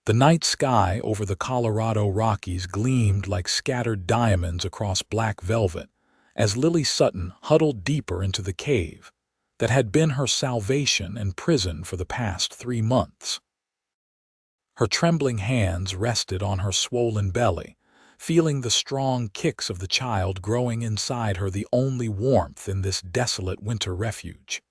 The night sky over the Colorado Rockies gleamed like scattered diamonds across black velvet as Lily Sutton huddled deeper into the cave that had been her salvation and prison for the past 3 months. Her trembling hands rested on her swollen belly, feeling the strong kicks of the child growing inside her, the only warmth in this desolate winter refuge.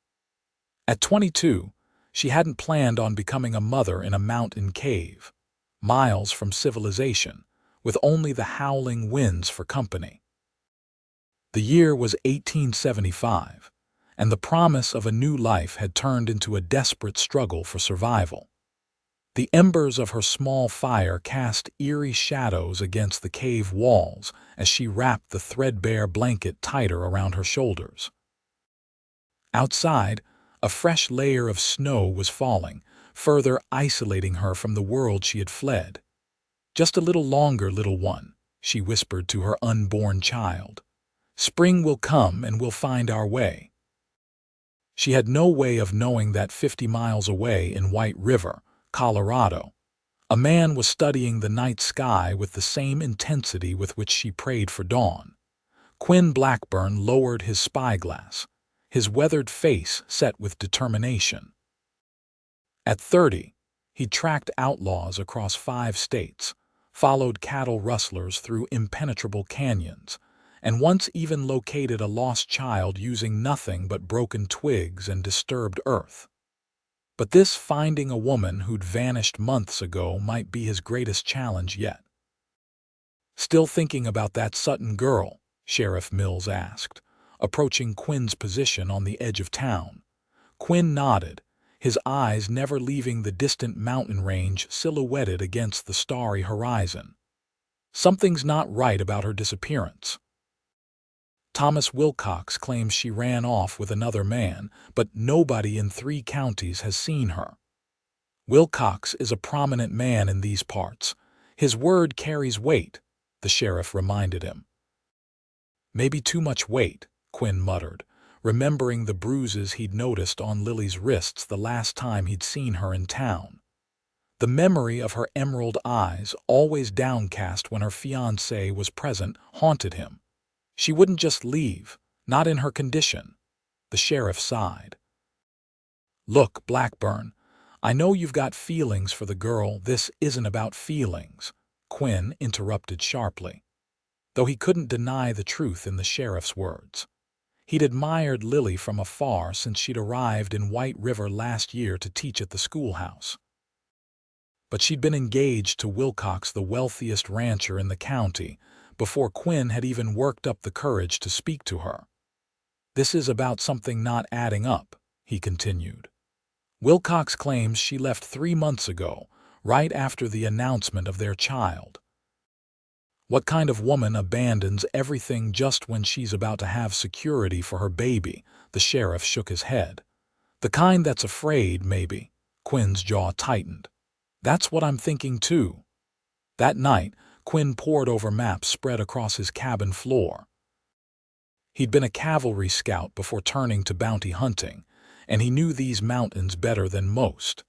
At 22, she hadn't planned on becoming a mother in a mountain cave, miles from civilization, with only the howling winds for company. The year was 1875, and the promise of a new life had turned into a desperate struggle for survival. The embers of her small fire cast eerie shadows against the cave walls as she wrapped the threadbare blanket tighter around her shoulders. Outside, a fresh layer of snow was falling, further isolating her from the world she had fled. "Just a little longer, little one," she whispered to her unborn child. "Spring will come and we'll find our way." She had no way of knowing that 50 miles away in White River, Colorado, a man was studying the night sky with the same intensity with which she prayed for dawn. Quinn Blackburn lowered his spyglass, his weathered face set with determination. At 30, he tracked outlaws across 5 states, followed cattle rustlers through impenetrable canyons, and once even located a lost child using nothing but broken twigs and disturbed earth. But this finding a woman who'd vanished months ago might be his greatest challenge yet. "Still thinking about that Sutton girl?" Sheriff Mills asked, approaching Quinn's position on the edge of town. Quinn nodded, his eyes never leaving the distant mountain range silhouetted against the starry horizon. "Something's not right about her disappearance. Thomas Wilcox claims she ran off with another man, but nobody in 3 counties has seen her. Wilcox is a prominent man in these parts. His word carries weight," the sheriff reminded him. "Maybe too much weight," Quinn muttered, remembering the bruises he'd noticed on Lily's wrists the last time he'd seen her in town. The memory of her emerald eyes, always downcast when her fiancé was present, haunted him. She wouldn't just leave, not in her condition. The sheriff sighed. "Look, Blackburn, I know you've got feelings for the girl. This isn't about feelings," Quinn interrupted sharply, though he couldn't deny the truth in the sheriff's words. He'd admired Lily from afar since she'd arrived in White River last year to teach at the schoolhouse. But she'd been engaged to Wilcox, the wealthiest rancher in the county, before Quinn had even worked up the courage to speak to her. "This is about something not adding up," he continued. "Wilcox claims she left 3 months ago, right after the announcement of their child. What kind of woman abandons everything just when she's about to have security for her baby?" The sheriff shook his head. "The kind that's afraid, maybe." Quinn's jaw tightened. "That's what I'm thinking too." That night, Quinn pored over maps spread across his cabin floor. He'd been a cavalry scout before turning to bounty hunting, and he knew these mountains better than most.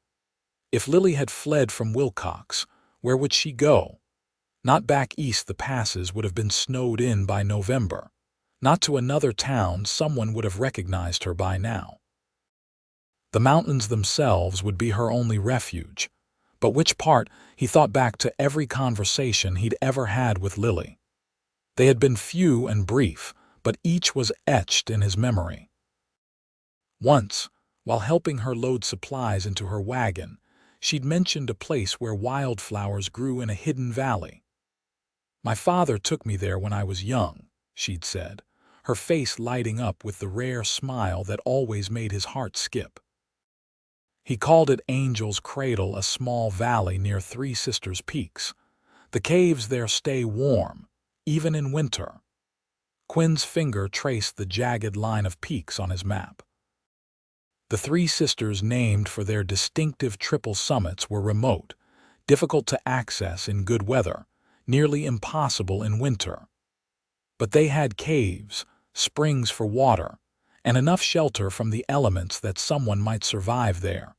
If Lily had fled from Wilcox, where would she go? Not back east. The passes would have been snowed in by November. Not to another town. Someone would have recognized her by now. The mountains themselves would be her only refuge. But which part? He thought back to every conversation he'd ever had with Lily. They had been few and brief, but each was etched in his memory. Once, while helping her load supplies into her wagon, she'd mentioned a place where wildflowers grew in a hidden valley. "My father took me there when I was young," she'd said, her face lighting up with the rare smile that always made his heart skip. "He called it Angel's Cradle, a small valley near Three Sisters Peaks. The caves there stay warm, even in winter." Quinn's finger traced the jagged line of peaks on his map. The Three Sisters, named for their distinctive triple summits, were remote, difficult to access in good weather, nearly impossible in winter. But they had caves, springs for water, and enough shelter from the elements that someone might survive there.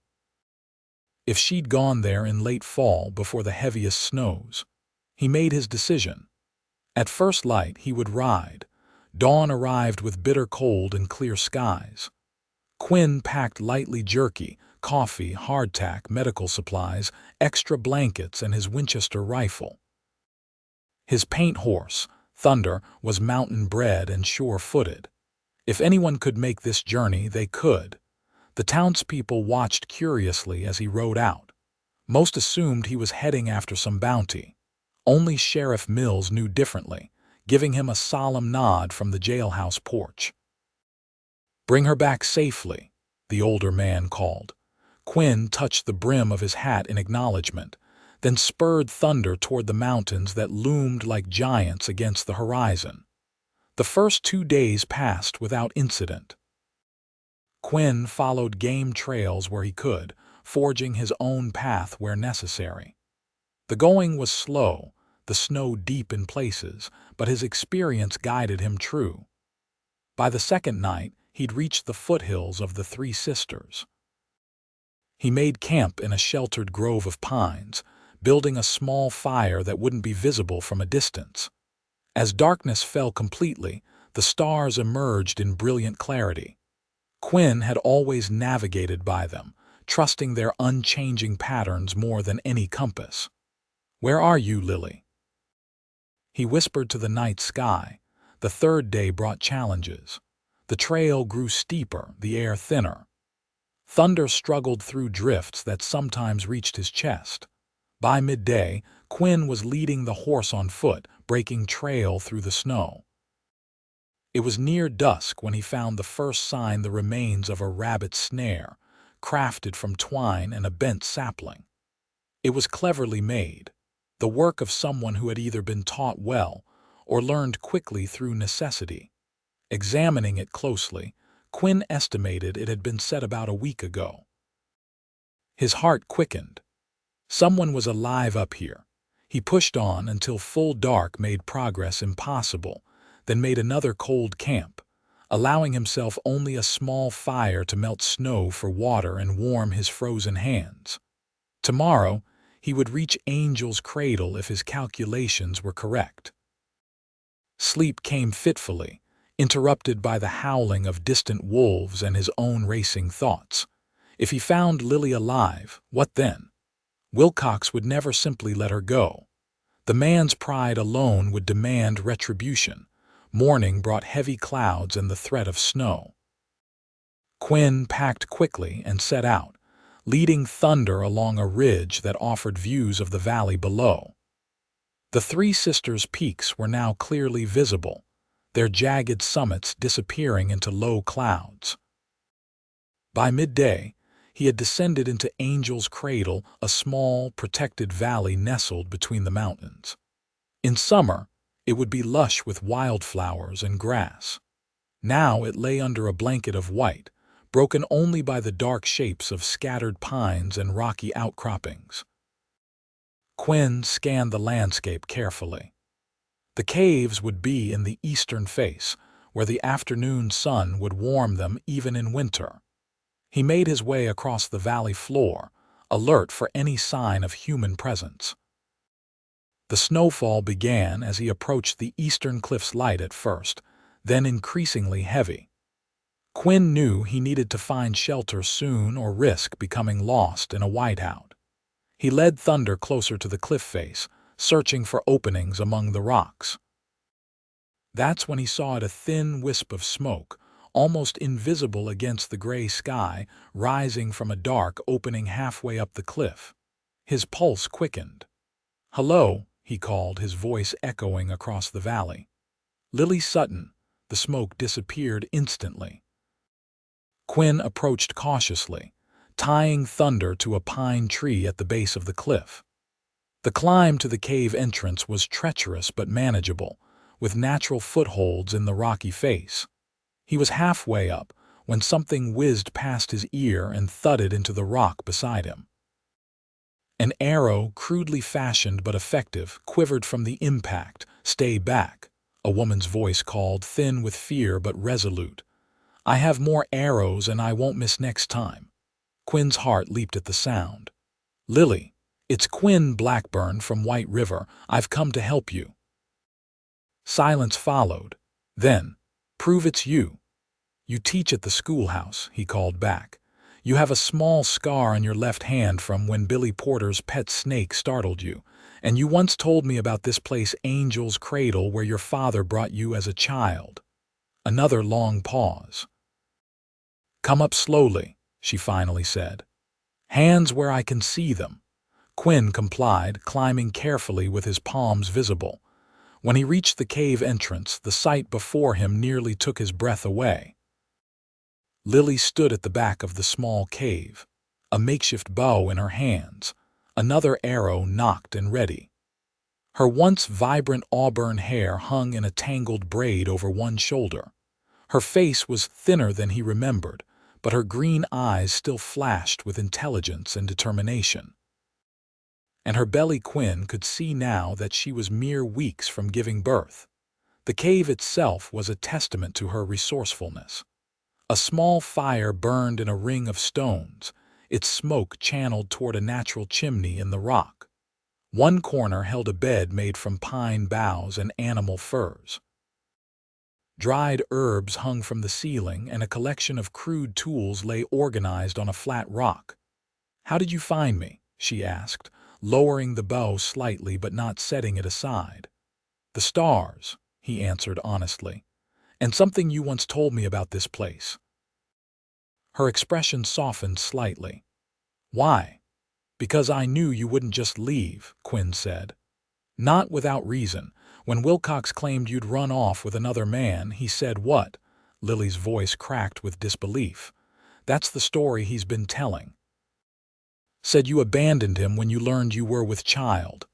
if she'd gone there in late fall before the heaviest snows. He made his decision. At first light, he would ride. Dawn arrived with bitter cold and clear skies. Quinn packed lightly jerky, coffee, hardtack, medical supplies, extra blankets, and his Winchester rifle. His paint horse, Thunder, was mountain-bred and sure-footed. If anyone could make this journey, they could. The townspeople watched curiously as he rode out. Most assumed he was heading after some bounty. Only Sheriff Mills knew differently, giving him a solemn nod from the jailhouse porch. "Bring her back safely," the older man called. Quinn touched the brim of his hat in acknowledgement, then spurred Thunder toward the mountains that loomed like giants against the horizon. The first 2 days passed without incident. Quinn followed game trails where he could, forging his own path where necessary. The going was slow, the snow deep in places, but his experience guided him true. By the second night, he'd reached the foothills of the Three Sisters. He made camp in a sheltered grove of pines, building a small fire that wouldn't be visible from a distance. As darkness fell completely, the stars emerged in brilliant clarity. Quinn had always navigated by them, trusting their unchanging patterns more than any compass. "Where are you, Lily?" He whispered to the night sky. The third day brought challenges. The trail grew steeper, the air thinner. Thunder struggled through drifts that sometimes reached his chest. By midday, Quinn was leading the horse on foot, breaking trail through the snow. It was near dusk when he found the first sign, the remains of a rabbit snare, crafted from twine and a bent sapling. It was cleverly made, the work of someone who had either been taught well or learned quickly through necessity. Examining it closely, Quinn estimated it had been set about a week ago. His heart quickened. Someone was alive up here. He pushed on until full dark made progress impossible, then made another cold camp, allowing himself only a small fire to melt snow for water and warm his frozen hands. Tomorrow, he would reach Angel's Cradle if his calculations were correct. Sleep came fitfully, interrupted by the howling of distant wolves and his own racing thoughts. If he found Lily alive, what then? Wilcox would never simply let her go. The man's pride alone would demand retribution. Morning brought heavy clouds and the threat of snow. Quinn packed quickly and set out, leading Thunder along a ridge that offered views of the valley below. The Three Sisters' peaks were now clearly visible, their jagged summits disappearing into low clouds. By midday, he had descended into Angel's Cradle, a small, protected valley nestled between the mountains. In summer, it would be lush with wildflowers and grass. Now it lay under a blanket of white, broken only by the dark shapes of scattered pines and rocky outcroppings. Quinn scanned the landscape carefully. The caves would be in the eastern face, where the afternoon sun would warm them even in winter. He made his way across the valley floor, alert for any sign of human presence. The snowfall began as he approached the eastern cliffs, light at first, then increasingly heavy. Quinn knew he needed to find shelter soon or risk becoming lost in a whiteout. He led Thunder closer to the cliff face, searching for openings among the rocks. That's when he saw a thin wisp of smoke, almost invisible against the gray sky, rising from a dark opening halfway up the cliff. His pulse quickened. "Hello," he called, his voice echoing across the valley. "Lily Sutton." The smoke disappeared instantly. Quinn approached cautiously, tying Thunder to a pine tree at the base of the cliff. The climb to the cave entrance was treacherous but manageable, with natural footholds in the rocky face. He was halfway up when something whizzed past his ear and thudded into the rock beside him. An arrow, crudely fashioned but effective, quivered from the impact. "Stay back," a woman's voice called, thin with fear but resolute. "I have more arrows and I won't miss next time." Quinn's heart leaped at the sound. "Lily, it's Quinn Blackburn from White River. I've come to help you." Silence followed. Then, "Prove it's you." "You teach at the schoolhouse," he called back. "You have a small scar on your left hand from when Billy Porter's pet snake startled you, and you once told me about this place, Angel's Cradle, where your father brought you as a child." Another long pause. "Come up slowly," she finally said. "Hands where I can see them." Quinn complied, climbing carefully with his palms visible. When he reached the cave entrance, the sight before him nearly took his breath away. Lily stood at the back of the small cave, a makeshift bow in her hands, another arrow nocked and ready. Her once vibrant auburn hair hung in a tangled braid over one shoulder. Her face was thinner than he remembered, but her green eyes still flashed with intelligence and determination. And her belly, Quinn could see now that she was mere weeks from giving birth. The cave itself was a testament to her resourcefulness. A small fire burned in a ring of stones, its smoke channeled toward a natural chimney in the rock. One corner held a bed made from pine boughs and animal furs. Dried herbs hung from the ceiling, and a collection of crude tools lay organized on a flat rock. "How did you find me?" she asked, lowering the bow slightly but not setting it aside. "The stars," he answered honestly, "and something you once told me about this place." Her expression softened slightly. "Why?" "Because I knew you wouldn't just leave," Quinn said. "Not without reason. When Wilcox claimed you'd run off with another man, he said what?" Lily's voice cracked with disbelief. "That's the story he's been telling. Said you abandoned him when you learned you were with child."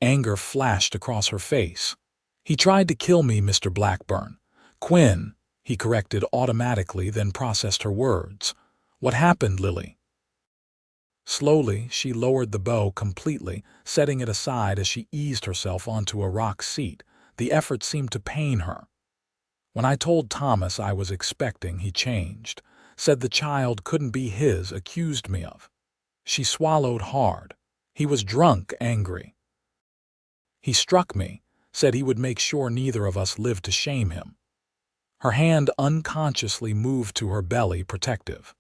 Anger flashed across her face. "He tried to kill me, Mr. Blackburn." "Quinn," he corrected automatically, then processed her words. "What happened, Lily?" Slowly, she lowered the bow completely, setting it aside as she eased herself onto a rock seat. The effort seemed to pain her. "When I told Thomas I was expecting, he changed. Said the child couldn't be his, accused me of." She swallowed hard. "He was drunk, angry. He struck me, said he would make sure neither of us lived to shame him." Her hand unconsciously moved to her belly, protective.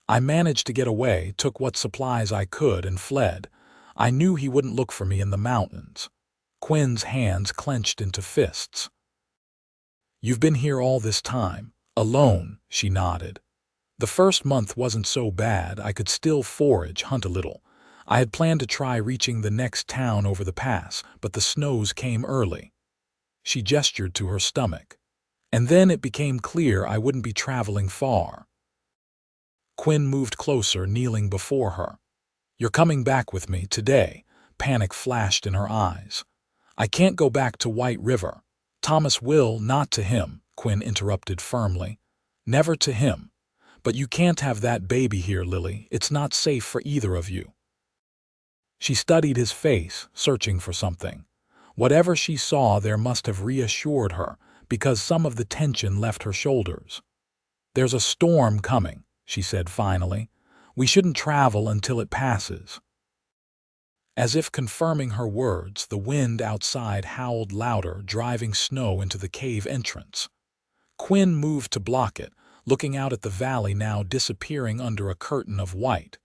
"I managed to get away, took what supplies I could, and fled. I knew he wouldn't look for me in the mountains." Quinn's hands clenched into fists. "You've been here all this time, alone," she nodded. "The first month wasn't so bad. I could still forage, hunt a little. I had planned to try reaching the next town over the pass, but the snows came early." She gestured to her stomach. "And then it became clear I wouldn't be traveling far." Quinn moved closer, kneeling before her. "You're coming back with me today." Panic flashed in her eyes. "I can't go back to White River." "Thomas will, not to him," Quinn interrupted firmly. "Never to him. But you can't have that baby here, Lily. It's not safe for either of you." She studied his face, searching for something. Whatever she saw there must have reassured her, because some of the tension left her shoulders. "There's a storm coming," she said finally. "We shouldn't travel until it passes." As if confirming her words, the wind outside howled louder, driving snow into the cave entrance. Quinn moved to block it, looking out at the valley now disappearing under a curtain of white.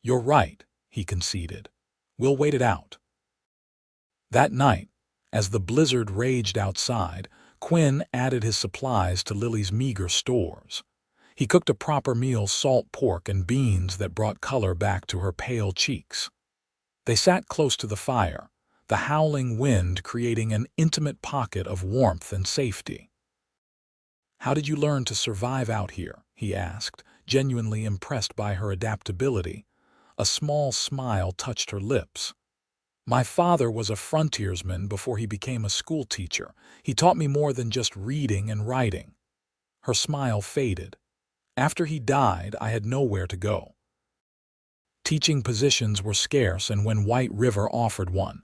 "You're right," he conceded. "We'll wait it out." That night, as the blizzard raged outside, Quinn added his supplies to Lily's meager stores. He cooked a proper meal, salt pork and beans that brought color back to her pale cheeks. They sat close to the fire, the howling wind creating an intimate pocket of warmth and safety. "How did you learn to survive out here?" he asked, genuinely impressed by her adaptability. A small smile touched her lips. "My father was a frontiersman before he became a schoolteacher. He taught me more than just reading and writing." Her smile faded. "After he died, I had nowhere to go. Teaching positions were scarce, and when White River offered one."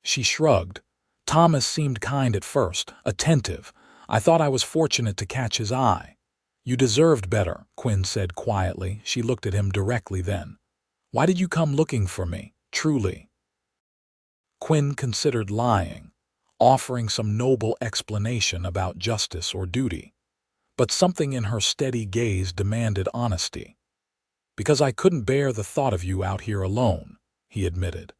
She shrugged. "Thomas seemed kind at first, attentive. I thought I was fortunate to catch his eye." "You deserved better," Quinn said quietly. She looked at him directly then. "Why did you come looking for me?" Truly. Quinn considered lying, offering some noble explanation about justice or duty. But something in her steady gaze demanded honesty. Because I couldn't bear the thought of you out here alone, he admitted.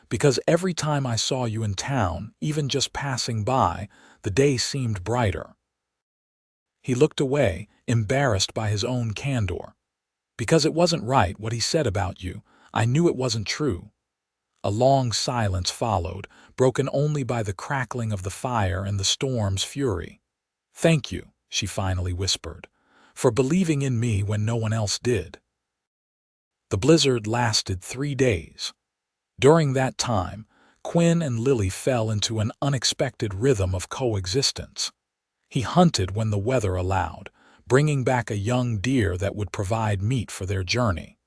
Because every time I saw you in town, even just passing by, the day seemed brighter. He looked away, embarrassed by his own candor. Because it wasn't right what he said about you, I knew it wasn't true. A long silence followed, broken only by the crackling of the fire and the storm's fury. Thank you, she finally whispered, for believing in me when no one else did. The blizzard lasted 3 days. During that time, Quinn and Lily fell into an unexpected rhythm of coexistence. He hunted when the weather allowed, bringing back a young deer that would provide meat for their journey.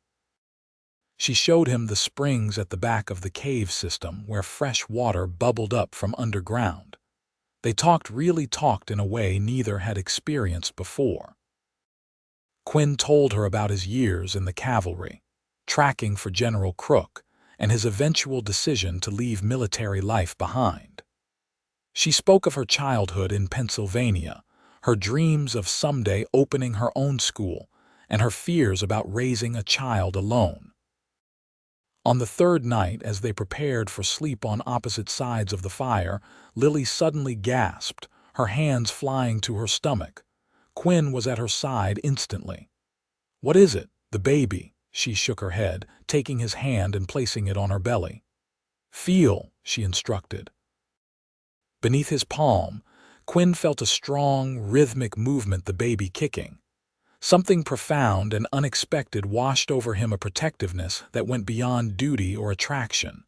She showed him the springs at the back of the cave system where fresh water bubbled up from underground. They really talked in a way neither had experienced before. Quinn told her about his years in the cavalry, tracking for General Crook, and his eventual decision to leave military life behind. She spoke of her childhood in Pennsylvania, her dreams of someday opening her own school, and her fears about raising a child alone. On the 3rd night, as they prepared for sleep on opposite sides of the fire, Lily suddenly gasped, her hands flying to her stomach. Quinn was at her side instantly. "What is it? The baby?" She shook her head, taking his hand and placing it on her belly. "Feel," she instructed. Beneath his palm, Quinn felt a strong, rhythmic movement, the baby kicking. Something profound and unexpected washed over him, a protectiveness that went beyond duty or attraction.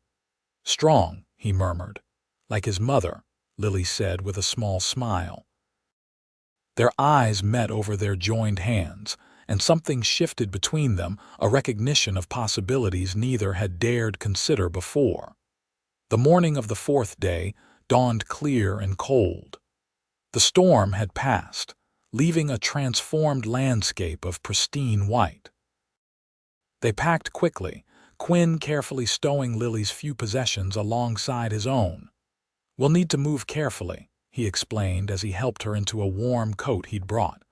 "Strong," he murmured. "Like his mother," Lily said with a small smile. Their eyes met over their joined hands, and something shifted between them, a recognition of possibilities neither had dared consider before. The morning of the 4th day dawned clear and cold. The storm had passed, leaving a transformed landscape of pristine white. They packed quickly, Quinn carefully stowing Lily's few possessions alongside his own. "We'll need to move carefully," he explained as he helped her into a warm coat he'd brought.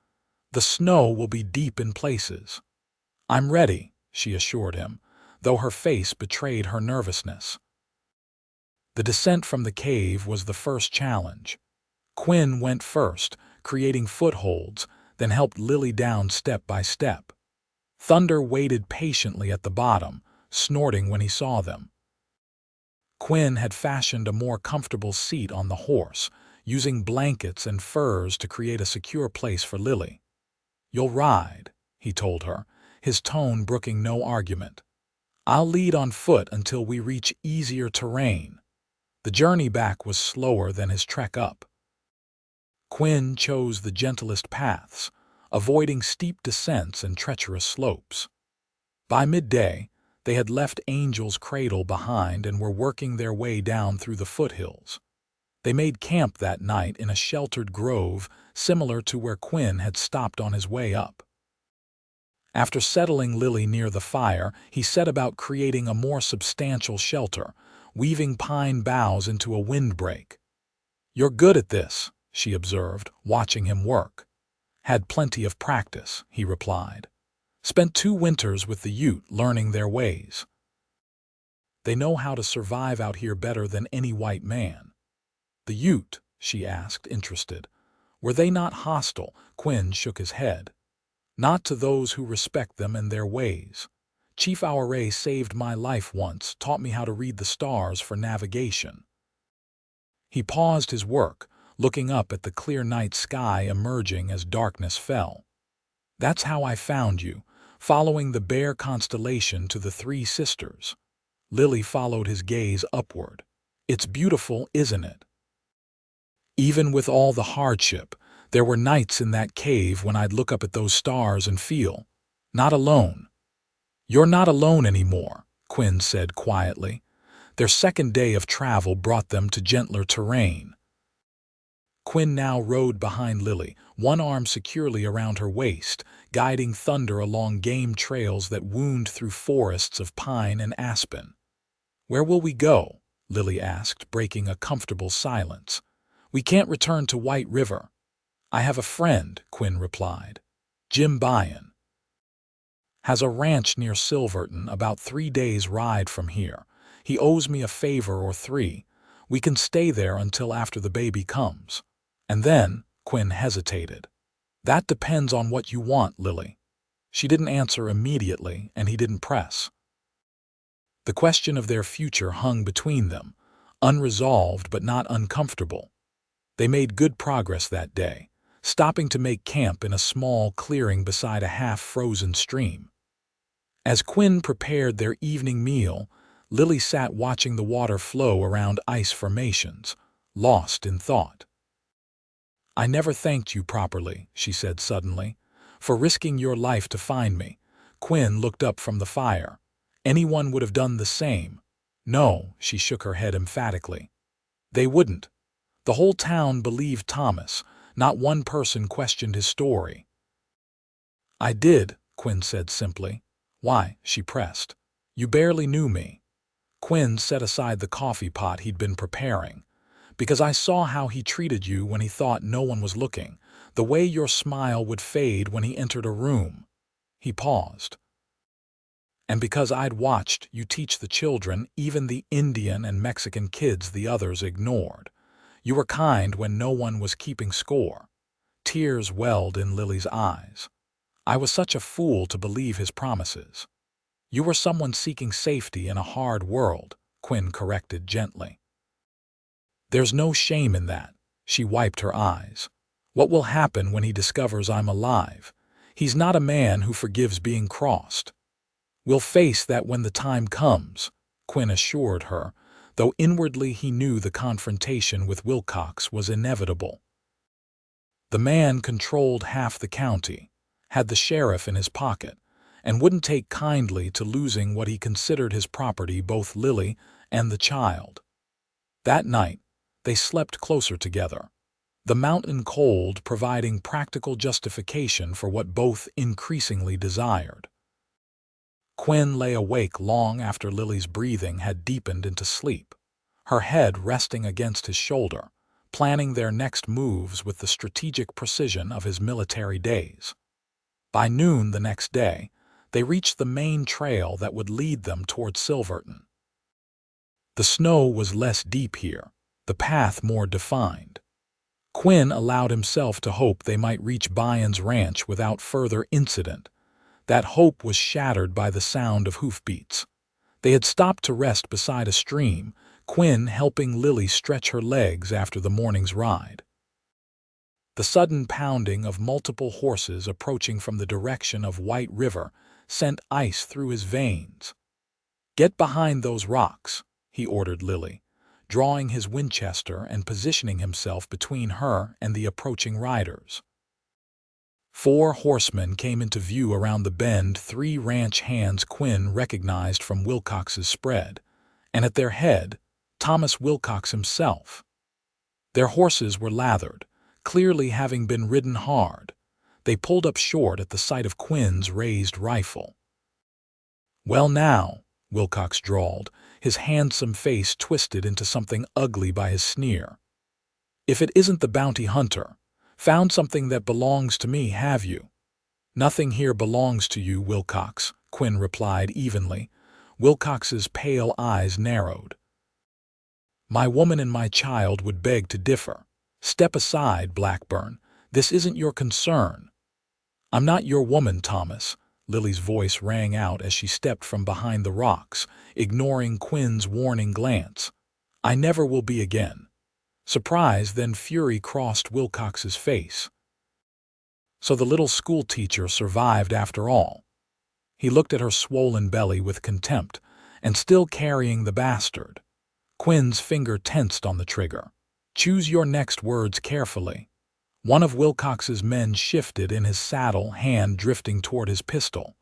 "The snow will be deep in places." "I'm ready," she assured him, though her face betrayed her nervousness. The descent from the cave was the first challenge. Quinn went first, creating footholds, then helped Lily down step by step. Thunder waited patiently at the bottom, snorting when he saw them. Quinn had fashioned a more comfortable seat on the horse, using blankets and furs to create a secure place for Lily. "You'll ride," he told her, his tone brooking no argument. "I'll lead on foot until we reach easier terrain." The journey back was slower than his trek up. Quinn chose the gentlest paths, avoiding steep descents and treacherous slopes. By midday, they had left Angel's Cradle behind and were working their way down through the foothills. They made camp that night in a sheltered grove similar to where Quinn had stopped on his way up. After settling Lily near the fire, he set about creating a more substantial shelter, weaving pine boughs into a windbreak. "You're good at this," she observed, watching him work. "Had plenty of practice," he replied. "Spent 2 winters with the Ute learning their ways. They know how to survive out here better than any white man." "The Ute?" she asked, interested. "Were they not hostile?" Quinn shook his head. "Not to those who respect them and their ways. Chief Auray saved my life once, taught me how to read the stars for navigation." He paused his work, looking up at the clear night sky emerging as darkness fell. "That's how I found you, following the Bear constellation to the 3 sisters." Lily followed his gaze upward. "It's beautiful, isn't it? Even with all the hardship, there were nights in that cave when I'd look up at those stars and feel, not alone." "You're not alone anymore," Quinn said quietly. Their 2nd day of travel brought them to gentler terrain. Quinn now rode behind Lily, one arm securely around her waist, guiding Thunder along game trails that wound through forests of pine and aspen. "Where will we go?" Lily asked, breaking a comfortable silence. "We can't return to White River." "I have a friend," Quinn replied. "Jim Byon has a ranch near Silverton, about 3 days' ride from here. He owes me a favor or 3. We can stay there until after the baby comes." And then Quinn hesitated. "That depends on what you want, Lily." She didn't answer immediately, and he didn't press. The question of their future hung between them, unresolved but not uncomfortable. They made good progress that day, stopping to make camp in a small clearing beside a half-frozen stream. As Quinn prepared their evening meal, Lily sat watching the water flow around ice formations, lost in thought. "I never thanked you properly," she said suddenly, "for risking your life to find me." Quinn looked up from the fire. "Anyone would have done the same." "No," she shook her head emphatically. "They wouldn't. The whole town believed Thomas. Not one person questioned his story." "I did," Quinn said simply. "Why?" she pressed. "You barely knew me." Quinn set aside the coffee pot he'd been preparing. "Because I saw how he treated you when he thought no one was looking, the way your smile would fade when he entered a room." He paused. "And because I'd watched you teach the children, even the Indian and Mexican kids the others ignored. You were kind when no one was keeping score." Tears welled in Lily's eyes. "I was such a fool to believe his promises." "You were someone seeking safety in a hard world," Quinn corrected gently. "There's no shame in that." She wiped her eyes. "What will happen when he discovers I'm alive? He's not a man who forgives being crossed." "We'll face that when the time comes," Quinn assured her, though inwardly he knew the confrontation with Wilcox was inevitable. The man controlled half the county, had the sheriff in his pocket, and wouldn't take kindly to losing what he considered his property, both Lily and the child. That night, they slept closer together, the mountain cold providing practical justification for what both increasingly desired. Quinn lay awake long after Lily's breathing had deepened into sleep, her head resting against his shoulder, planning their next moves with the strategic precision of his military days. By noon the next day, they reached the main trail that would lead them toward Silverton. The snow was less deep here, the path more defined. Quinn allowed himself to hope they might reach Byon's ranch without further incident. That hope was shattered by the sound of hoofbeats. They had stopped to rest beside a stream, Quinn helping Lily stretch her legs after the morning's ride. The sudden pounding of multiple horses approaching from the direction of White River sent ice through his veins. "Get behind those rocks," he ordered Lily, drawing his Winchester and positioning himself between her and the approaching riders. 4 horsemen came into view around the bend, 3 ranch hands Quinn recognized from Wilcox's spread, and at their head, Thomas Wilcox himself. Their horses were lathered, clearly having been ridden hard. They pulled up short at the sight of Quinn's raised rifle. "Well now," Wilcox drawled, his handsome face twisted into something ugly by his sneer. "If it isn't the bounty hunter, found something that belongs to me, have you?" "Nothing here belongs to you, Wilcox," Quinn replied evenly. Wilcox's pale eyes narrowed. "My woman and my child would beg to differ. Step aside, Blackburn. This isn't your concern." "I'm not your woman, Thomas," Lily's voice rang out as she stepped from behind the rocks, ignoring Quinn's warning glance. "I never will be again." Surprise, then fury crossed Wilcox's face. So the little schoolteacher survived after all. He looked at her swollen belly with contempt, and still carrying the bastard. Quinn's finger tensed on the trigger. "Choose your next words carefully." One of Wilcox's men shifted in his saddle, hand drifting toward his pistol.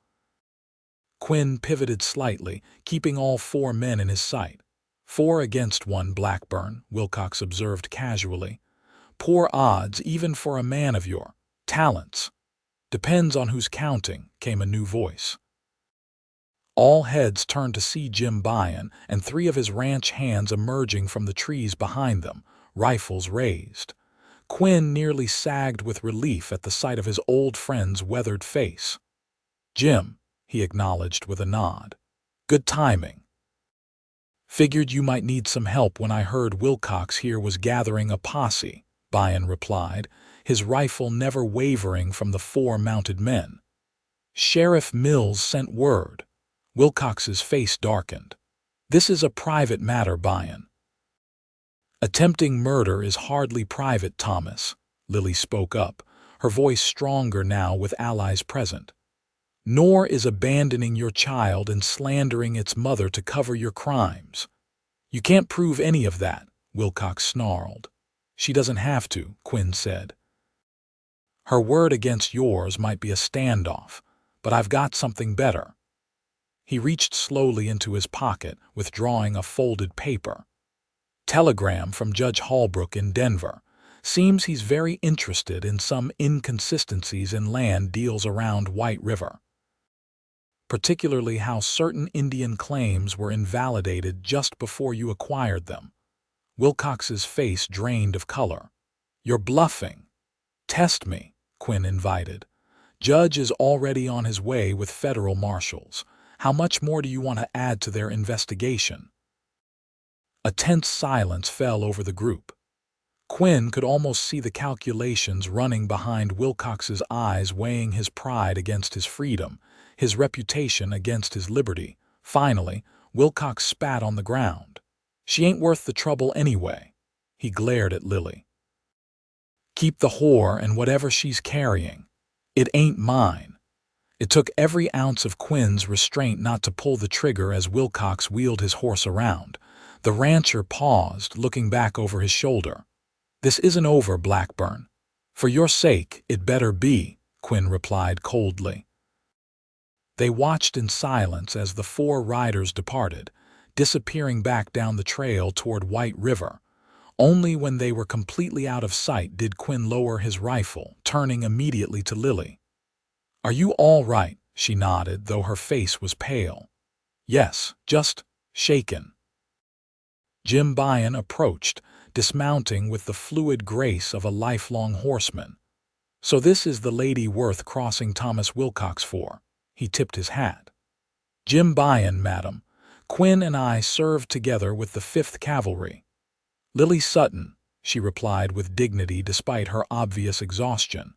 Quinn pivoted slightly, keeping all 4 men in his sight. 4 against 1, Blackburn," Wilcox observed casually. "Poor odds even for a man of your talents." "Depends on who's counting," came a new voice. All heads turned to see Jim Byon and three of his ranch hands emerging from the trees behind them, rifles raised. Quinn nearly sagged with relief at the sight of his old friend's weathered face. "Jim," he acknowledged with a nod. "Good timing. Figured you might need some help when I heard Wilcox here was gathering a posse," Byon replied, his rifle never wavering from the four mounted men. "Sheriff Mills sent word." Wilcox's face darkened. "This is a private matter, Byon." "Attempting murder is hardly private, Thomas," Lily spoke up, her voice stronger now with allies present. "Nor is abandoning your child and slandering its mother to cover your crimes." "You can't prove any of that," Wilcox snarled. "She doesn't have to," Quinn said. "Her word against yours might be a standoff, but I've got something better." He reached slowly into his pocket, withdrawing a folded paper. "Telegram from Judge Holbrook in Denver. Seems he's very interested in some inconsistencies in land deals around White River. Particularly how certain Indian claims were invalidated just before you acquired them." Wilcox's face drained of color. "You're bluffing." "Test me," Quinn invited. "Judge is already on his way with federal marshals. How much more do you want to add to their investigation?" A tense silence fell over the group. Quinn could almost see the calculations running behind Wilcox's eyes, weighing his pride against his freedom, his reputation against his liberty. Finally, Wilcox spat on the ground. "She ain't worth the trouble anyway." He glared at Lily. "Keep the whore and whatever she's carrying. It ain't mine." It took every ounce of Quinn's restraint not to pull the trigger as Wilcox wheeled his horse around. The rancher paused, looking back over his shoulder. "This isn't over, Blackburn." "For your sake, it better be," Quinn replied coldly. They watched in silence as the four riders departed, disappearing back down the trail toward White River. Only when they were completely out of sight did Quinn lower his rifle, turning immediately to Lily. "Are you all right?" She nodded, though her face was pale. "Yes, just shaken." Jim Byon approached, dismounting with the fluid grace of a lifelong horseman. "So this is the lady worth crossing Thomas Wilcox for." He tipped his hat. "Jim Byon, madam. Quinn and I served together with the 5th Cavalry." "Lily Sutton," she replied with dignity despite her obvious exhaustion.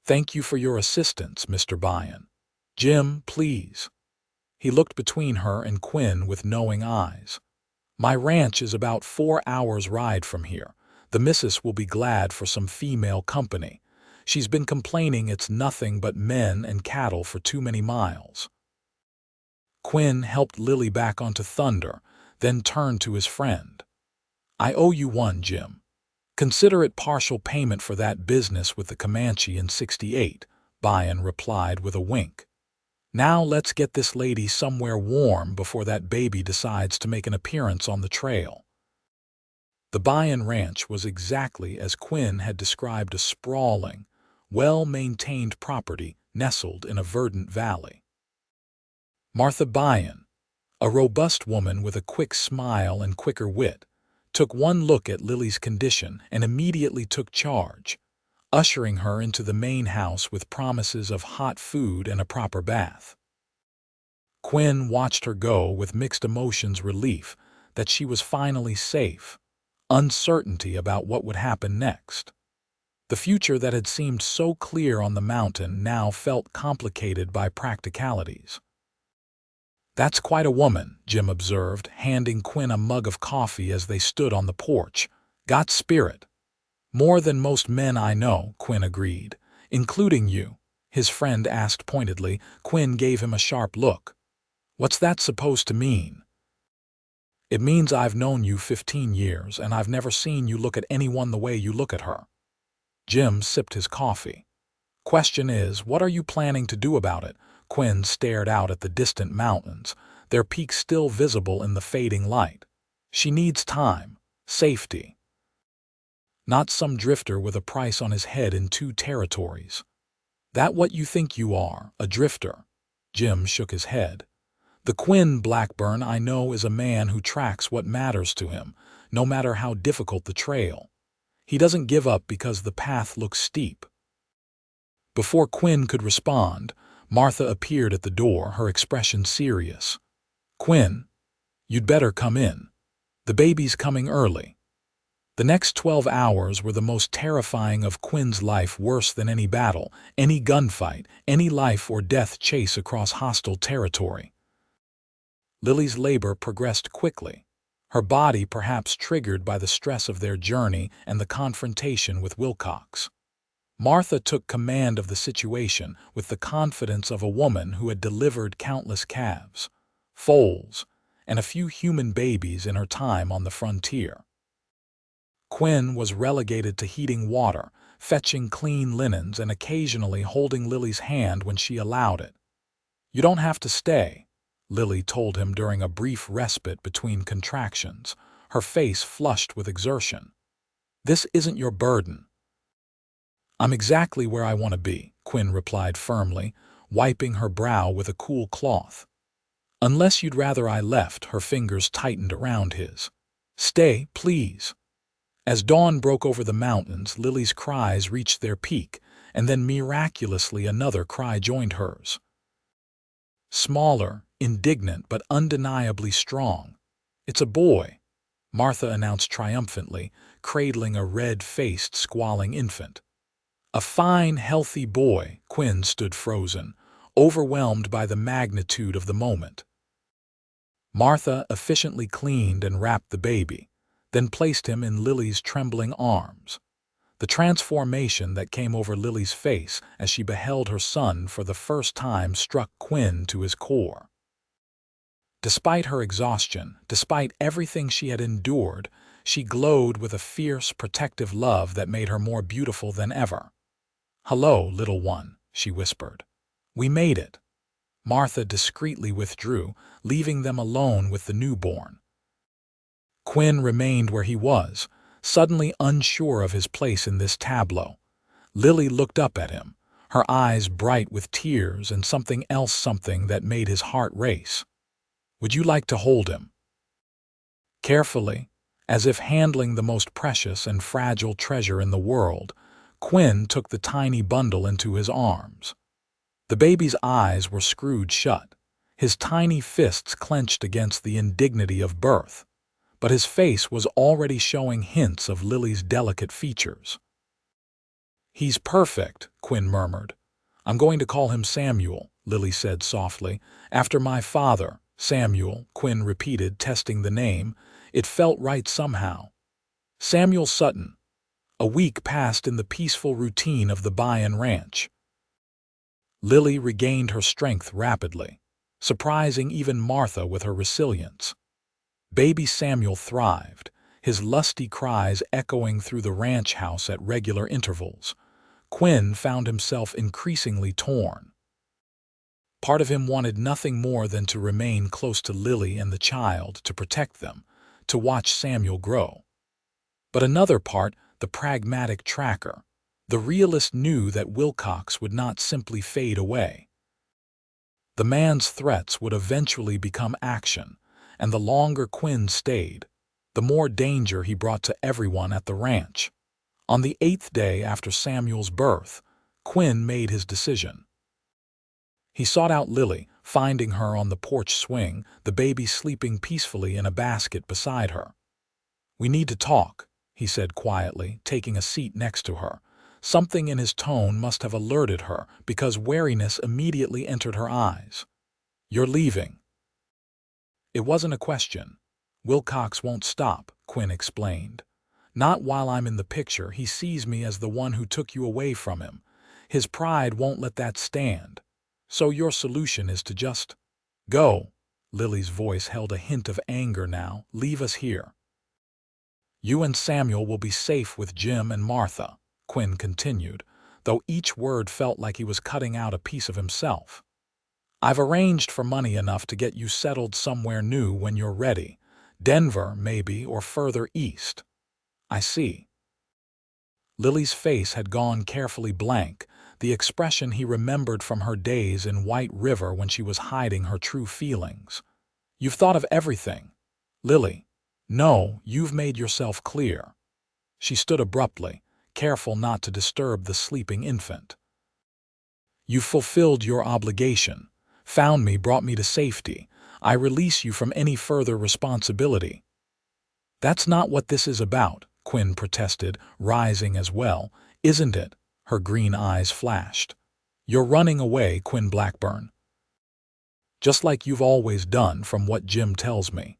"Thank you for your assistance, Mr. Byon." "Jim, please." He looked between her and Quinn with knowing eyes. "My ranch is about 4 hours' ride from here. The missus will be glad for some female company. She's been complaining it's nothing but men and cattle for too many miles." Quinn helped Lily back onto Thunder, then turned to his friend. "I owe you one, Jim. Consider it partial payment for that business with the Comanche in '68, Byon replied with a wink. "Now let's get this lady somewhere warm before that baby decides to make an appearance on the trail." The Byon ranch was exactly as Quinn had described, a sprawling, well-maintained property nestled in a verdant valley. Martha Byon, a robust woman with a quick smile and quicker wit, took one look at Lily's condition and immediately took charge, ushering her into the main house with promises of hot food and a proper bath. Quinn watched her go with mixed emotions: relief that she was finally safe, uncertainty about what would happen next. The future that had seemed so clear on the mountain now felt complicated by practicalities. "That's quite a woman," Jim observed, handing Quinn a mug of coffee as they stood on the porch. "Got spirit." "More than most men I know," Quinn agreed. "Including you?" his friend asked pointedly. Quinn gave him a sharp look. "What's that supposed to mean?" "It means I've known you 15 years, and I've never seen you look at anyone the way you look at her." Jim sipped his coffee. "Question is, what are you planning to do about it?" Quinn stared out at the distant mountains, their peaks still visible in the fading light. "She needs time, safety. Not some drifter with a price on his head in 2 territories." "That what you think you are, a drifter?" Jim shook his head. The Quinn Blackburn I know is a man who tracks what matters to him, no matter how difficult the trail. He doesn't give up because the path looks steep. Before Quinn could respond, Martha appeared at the door, her expression serious. "Quinn, you'd better come in. The baby's coming early." The next 12 hours were the most terrifying of Quinn's life, worse than any battle, any gunfight, any life or death chase across hostile territory. Lily's labor progressed quickly, her body perhaps triggered by the stress of their journey and the confrontation with Wilcox. Martha took command of the situation with the confidence of a woman who had delivered countless calves, foals, and a few human babies in her time on the frontier. Quinn was relegated to heating water, fetching clean linens, and occasionally holding Lily's hand when she allowed it. "You don't have to stay," Lily told him during a brief respite between contractions, her face flushed with exertion. "This isn't your burden." "I'm exactly where I want to be," Quinn replied firmly, wiping her brow with a cool cloth. "Unless you'd rather I left," her fingers tightened around his. "Stay, please." As dawn broke over the mountains, Lily's cries reached their peak, and then miraculously another cry joined hers. Smaller, indignant, but undeniably strong. "It's a boy," Martha announced triumphantly, cradling a red-faced, squalling infant. "A fine, healthy boy." Quinn stood frozen, overwhelmed by the magnitude of the moment. Martha efficiently cleaned and wrapped the baby, then placed him in Lily's trembling arms. The transformation that came over Lily's face as she beheld her son for the first time struck Quinn to his core. Despite her exhaustion, despite everything she had endured, she glowed with a fierce, protective love that made her more beautiful than ever. "Hello, little one," she whispered. "We made it." Martha discreetly withdrew, leaving them alone with the newborn. Quinn remained where he was, suddenly unsure of his place in this tableau. Lily looked up at him, her eyes bright with tears and something that made his heart race. "Would you like to hold him?" Carefully, as if handling the most precious and fragile treasure in the world, Quinn took the tiny bundle into his arms. The baby's eyes were screwed shut, his tiny fists clenched against the indignity of birth, but his face was already showing hints of Lily's delicate features. "He's perfect," Quinn murmured. "I'm going to call him Samuel," Lily said softly. "After my father." "Samuel," Quinn repeated, testing the name. It felt right somehow. "Samuel Sutton." A week passed in the peaceful routine of the Bayan ranch. Lily regained her strength rapidly, surprising even Martha with her resilience. Baby Samuel thrived, his lusty cries echoing through the ranch house at regular intervals. Quinn found himself increasingly torn. Part of him wanted nothing more than to remain close to Lily and the child, to protect them, to watch Samuel grow. But another part, the pragmatic tracker, the realist, knew that Wilcox would not simply fade away. The man's threats would eventually become action, and the longer Quinn stayed, the more danger he brought to everyone at the ranch. On the 8th day after Samuel's birth, Quinn made his decision. He sought out Lily, finding her on the porch swing, the baby sleeping peacefully in a basket beside her. "We need to talk," he said quietly, taking a seat next to her. Something in his tone must have alerted her, because wariness immediately entered her eyes. "You're leaving." It wasn't a question. "Wilcox won't stop," Quinn explained. "Not while I'm in the picture. He sees me as the one who took you away from him. His pride won't let that stand. So your solution is to just go." Lily's voice held a hint of anger now. "Leave us here. You and Samuel will be safe with Jim and Martha," Quinn continued, though each word felt like he was cutting out a piece of himself. "I've arranged for money enough to get you settled somewhere new when you're ready. Denver, maybe, or further east." "I see." Lily's face had gone carefully blank, the expression he remembered from her days in White River when she was hiding her true feelings. "You've thought of everything, Lily. No, you've made yourself clear." She stood abruptly, careful not to disturb the sleeping infant. "You've fulfilled your obligation, found me, brought me to safety. I release you from any further responsibility." "That's not what this is about," Quinn protested, rising as well. "Isn't it?" Her green eyes flashed. "You're running away, Quinn Blackburn. Just like you've always done, from what Jim tells me.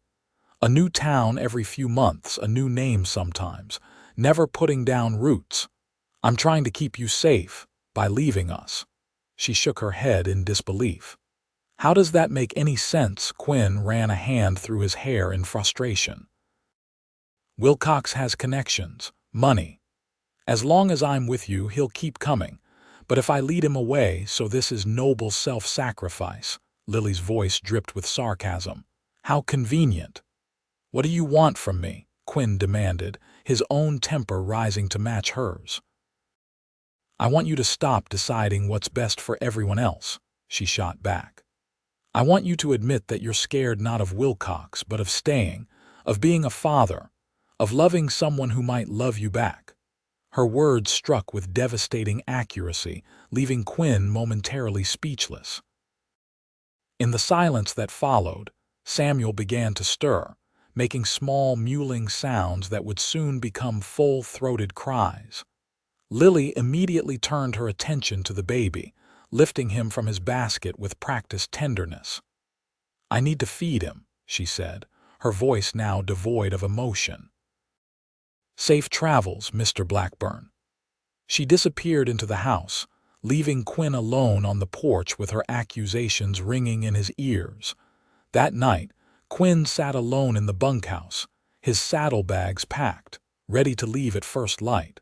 A new town every few months, a new name sometimes, never putting down roots. I'm trying to keep you safe by leaving us." She shook her head in disbelief. "How does that make any sense?" Quinn ran a hand through his hair in frustration. "Wilcox has connections, money. As long as I'm with you, he'll keep coming. But if I lead him away, so this is noble self-sacrifice." Lily's voice dripped with sarcasm. "How convenient." "What do you want from me?" Quinn demanded, his own temper rising to match hers. "I want you to stop deciding what's best for everyone else," she shot back. "I want you to admit that you're scared not of Wilcox, but of staying, of being a father, of loving someone who might love you back." Her words struck with devastating accuracy, leaving Quinn momentarily speechless. In the silence that followed, Samuel began to stir, making small mewling sounds that would soon become full-throated cries. Lily immediately turned her attention to the baby, lifting him from his basket with practiced tenderness. "I need to feed him," she said, her voice now devoid of emotion. "Safe travels, Mr. Blackburn." She disappeared into the house, leaving Quinn alone on the porch with her accusations ringing in his ears. That night, Quinn sat alone in the bunkhouse, his saddlebags packed, ready to leave at first light.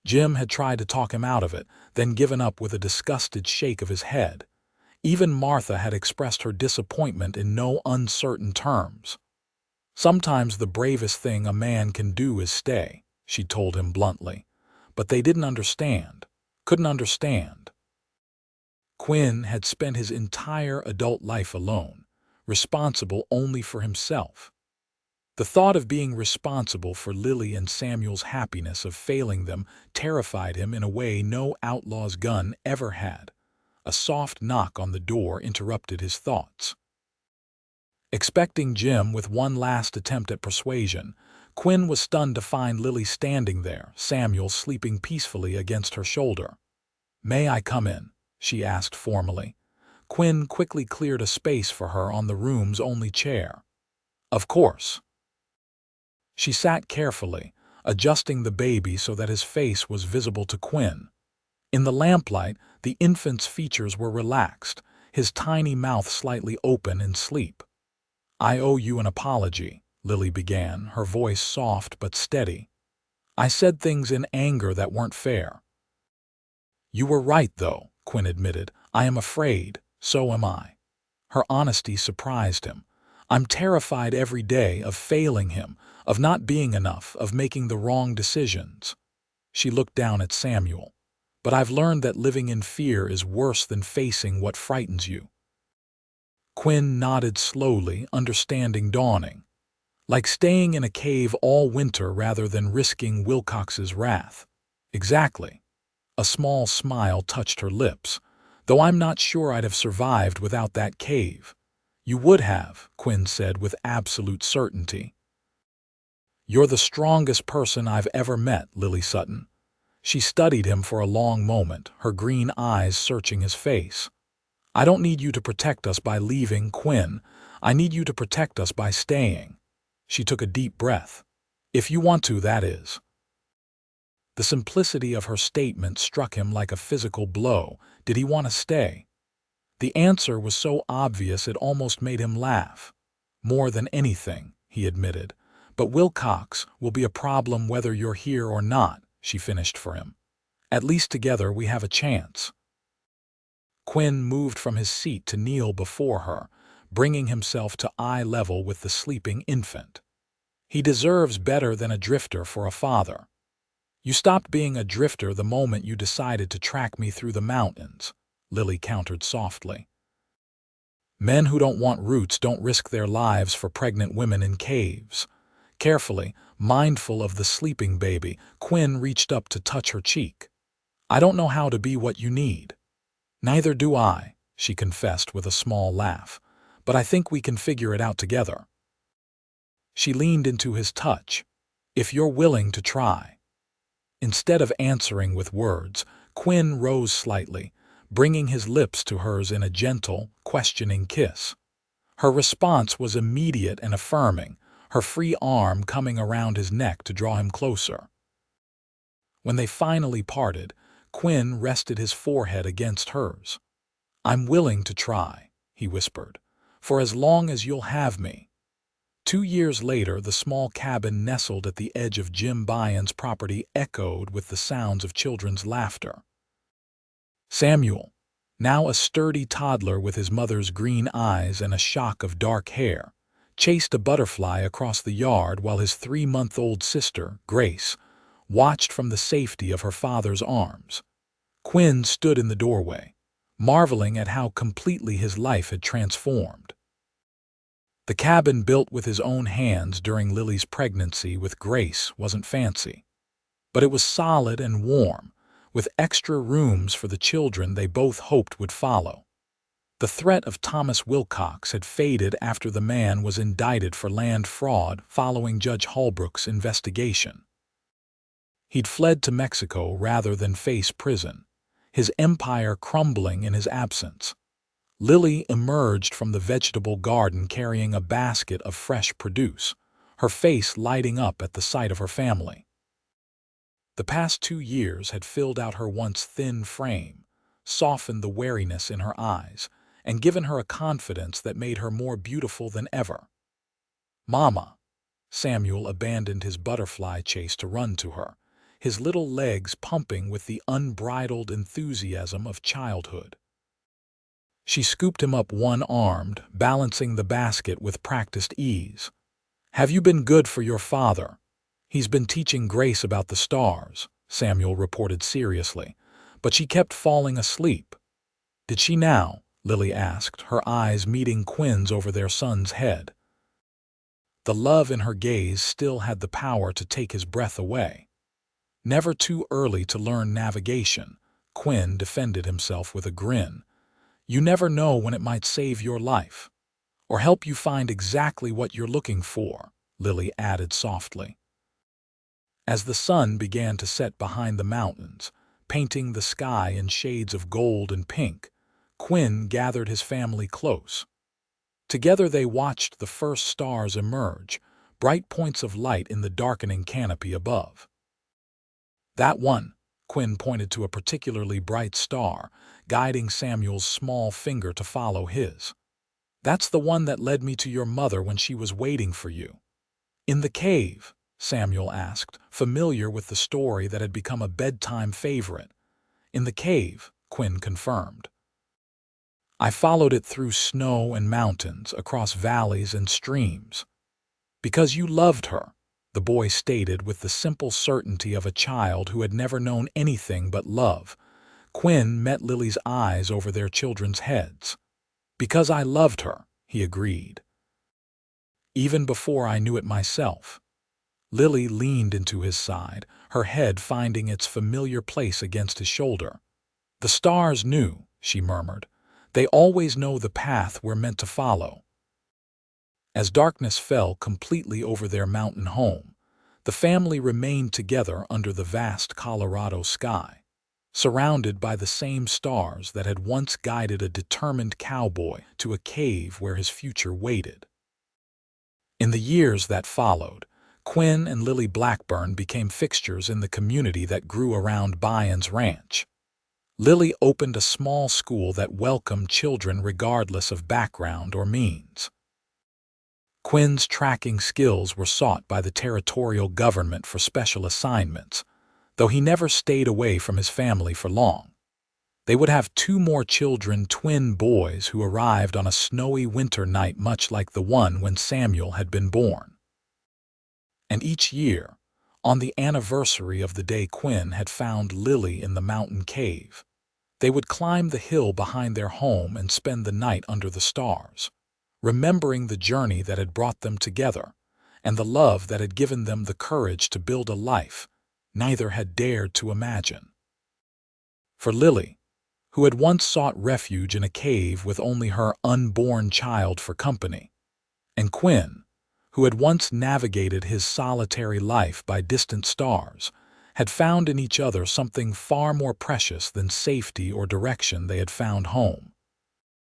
Jim had tried to talk him out of it, then given up with a disgusted shake of his head. Even Martha had expressed her disappointment in no uncertain terms. "Sometimes the bravest thing a man can do is stay," she told him bluntly. But they didn't understand, couldn't understand. Quinn had spent his entire adult life alone, responsible only for himself. The thought of being responsible for Lily and Samuel's happiness, of failing them, terrified him in a way no outlaw's gun ever had. A soft knock on the door interrupted his thoughts. Expecting Jim with one last attempt at persuasion, Quinn was stunned to find Lily standing there, Samuel sleeping peacefully against her shoulder. "May I come in?" she asked formally. Quinn quickly cleared a space for her on the room's only chair. "Of course." She sat carefully, adjusting the baby so that his face was visible to Quinn. In the lamplight, the infant's features were relaxed, his tiny mouth slightly open in sleep. "I owe you an apology," Lily began, her voice soft but steady. "I said things in anger that weren't fair." "You were right, though," Quinn admitted. "I am afraid, so am I." Her honesty surprised him. "I'm terrified every day of failing him, of not being enough, of making the wrong decisions." She looked down at Samuel. "But I've learned that living in fear is worse than facing what frightens you." Quinn nodded slowly, understanding dawning. "Like staying in a cave all winter rather than risking Wilcox's wrath." "Exactly." A small smile touched her lips. "Though I'm not sure I'd have survived without that cave." "You would have," Quinn said with absolute certainty. "You're the strongest person I've ever met, Lily Sutton." She studied him for a long moment, her green eyes searching his face. "I don't need you to protect us by leaving, Quinn. I need you to protect us by staying." She took a deep breath. "If you want to, that is." The simplicity of her statement struck him like a physical blow. Did he want to stay? The answer was so obvious it almost made him laugh. "More than anything," he admitted. "But Wilcox will be a problem whether you're here or not," she finished for him. "At least together we have a chance." Quinn moved from his seat to kneel before her, bringing himself to eye level with the sleeping infant. "He deserves better than a drifter for a father." You stopped being a drifter the moment you decided to track me through the mountains, Lily countered softly. Men who don't want roots don't risk their lives for pregnant women in caves. Carefully, mindful of the sleeping baby, Quinn reached up to touch her cheek. I don't know how to be what you need. Neither do I, she confessed with a small laugh, but I think we can figure it out together. She leaned into his touch. If you're willing to try. Instead of answering with words, Quinn rose slightly, bringing his lips to hers in a gentle, questioning kiss. Her response was immediate and affirming, her free arm coming around his neck to draw him closer. When they finally parted, Quinn rested his forehead against hers. I'm willing to try, he whispered, for as long as you'll have me. 2 years later, the small cabin nestled at the edge of Jim Byon's property echoed with the sounds of children's laughter. Samuel, now a sturdy toddler with his mother's green eyes and a shock of dark hair, chased a butterfly across the yard while his 3-month-old sister, Grace, watched from the safety of her father's arms. Quinn stood in the doorway, marveling at how completely his life had transformed. The cabin built with his own hands during Lily's pregnancy with Grace wasn't fancy, but it was solid and warm, with extra rooms for the children they both hoped would follow. The threat of Thomas Wilcox had faded after the man was indicted for land fraud following Judge Holbrook's investigation. He'd fled to Mexico rather than face prison, his empire crumbling in his absence. Lily emerged from the vegetable garden carrying a basket of fresh produce, her face lighting up at the sight of her family. The past 2 years had filled out her once thin frame, softened the wariness in her eyes, and given her a confidence that made her more beautiful than ever. Mama! Samuel abandoned his butterfly chase to run to her, his little legs pumping with the unbridled enthusiasm of childhood. She scooped him up one-armed, balancing the basket with practiced ease. Have you been good for your father? He's been teaching Grace about the stars, Samuel reported seriously, but she kept falling asleep. Did she now? Lily asked, her eyes meeting Quinn's over their son's head. The love in her gaze still had the power to take his breath away. Never too early to learn navigation, Quinn defended himself with a grin. You never know when it might save your life, or help you find exactly what you're looking for, Lily added softly. As the sun began to set behind the mountains, painting the sky in shades of gold and pink, Quinn gathered his family close. Together they watched the first stars emerge, bright points of light in the darkening canopy above. That one, Quinn pointed to a particularly bright star, guiding Samuel's small finger to follow his. That's the one that led me to your mother when she was waiting for you. In the cave, Samuel asked, familiar with the story that had become a bedtime favorite. In the cave, Quinn confirmed. I followed it through snow and mountains, across valleys and streams. Because you loved her, the boy stated with the simple certainty of a child who had never known anything but love. Quinn met Lily's eyes over their children's heads. Because I loved her, he agreed. Even before I knew it myself. Lily leaned into his side, her head finding its familiar place against his shoulder. The stars knew, she murmured. They always know the path we're meant to follow. As darkness fell completely over their mountain home, the family remained together under the vast Colorado sky, surrounded by the same stars that had once guided a determined cowboy to a cave where his future waited. In the years that followed, Quinn and Lily Blackburn became fixtures in the community that grew around Byon's ranch. Lily opened a small school that welcomed children regardless of background or means. Quinn's tracking skills were sought by the territorial government for special assignments, though he never stayed away from his family for long. They would have 2 more children, twin boys who arrived on a snowy winter night much like the one when Samuel had been born. And each year, On the anniversary of the day Quinn had found Lily in the mountain cave, they would climb the hill behind their home and spend the night under the stars, remembering the journey that had brought them together and the love that had given them the courage to build a life neither had dared to imagine. For Lily, who had once sought refuge in a cave with only her unborn child for company, and Quinn, who had once navigated his solitary life by distant stars, had found in each other something far more precious than safety or direction they had found home.